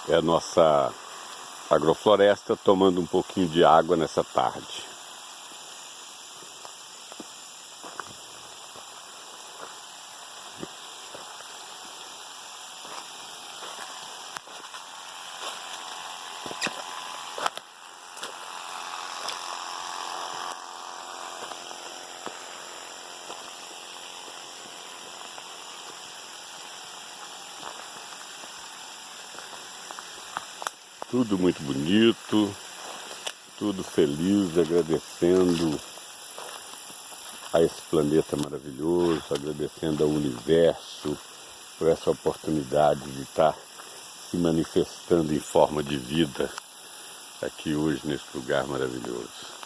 É a nossa agrofloresta tomando um pouquinho de água nessa tarde. Tudo muito bonito, tudo feliz, agradecendo a esse planeta maravilhoso, agradecendo ao universo por essa oportunidade de estar se manifestando em forma de vida aqui hoje nesse lugar maravilhoso.